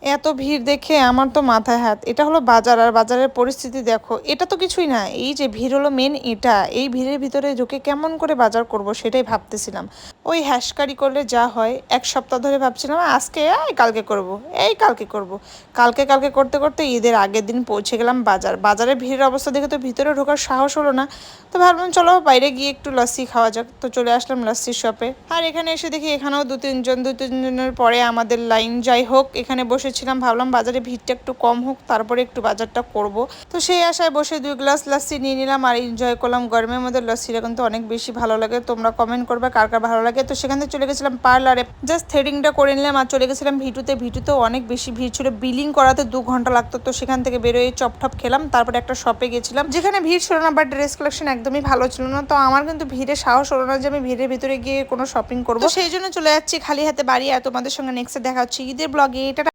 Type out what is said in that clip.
এত ভিড় দেখে আমার তো মাথায় হাত। এটা হলো বাজার, আর বাজারের পরিস্থিতি দেখো। এটা তো কিছুই না, এই যে ভিড় হলো মেন এটা। এই ভিড়ের ভিতরে ঢুকে কেমন করে বাজার করব সেটাই ভাবতেছিলাম। ওই হ্যাশকারি করলে যা হয়, এক সপ্তাহ ধরে ভাবছিলাম আজকে কালকে করব, এই কালকে করব। কালকে কালকে করতে করতে ঈদের আগের দিন পৌঁছে গেলাম বাজার। বাজারে ভিড়ের অবস্থা দেখে তো ভিতরে ঢোকার সাহস হলো না। তো ভাবলাম চলো বাইরে গিয়ে একটু লস্যি খাওয়া যাক। তো চলে আসলাম লস্যির শপে। আর এখানে এসে দেখি এখানেও দু তিনজনের পরে আমাদের লাইন। যাই হোক, এখানে বসেছিলাম, ভাবলাম বাজারে ভিড়টা একটু কম হোক, তারপরে একটু বাজারটা করব। তো সেই আশায় বসে 2 গ্লাস লস্যি নিয়ে নিলাম আর এনজয় করলাম। গরমের মধ্যে লস্যিটা কিন্তু অনেক বেশি ভালো লাগে। তোমরা কমেন্ট করবে কার কার ভালো লাগে। তো সেখান থেকে চলে গেছিলাম পার্লারে, জাস্ট থ্রেডিংটা করে নিলাম আর চলে গেছিলাম ভিটুতে। ভিটুতেও অনেক বেশি ভিড় ছিল, বিলিং করাতে 2 ঘন্টা লাগতো। তো সেখান থেকে বেরোয় চপ টপ খেলাম, তারপরে একটা শপে গেছিলাম যেখানে ভিড় ছিল না, বাট ড্রেস কালেকশন একদমই ভালো ছিল না। তো আমার কিন্তু ভিড়ে সাহস হলো না যে আমি ভিড়ের ভিতরে গিয়ে কোনো শপিং করবো, সেই জন্য চলে যাচ্ছি খালি হাতে বাড়ি। আর তোমাদের সঙ্গে নেক্সটে দেখা হচ্ছে ঈদের ব্লগে। এটা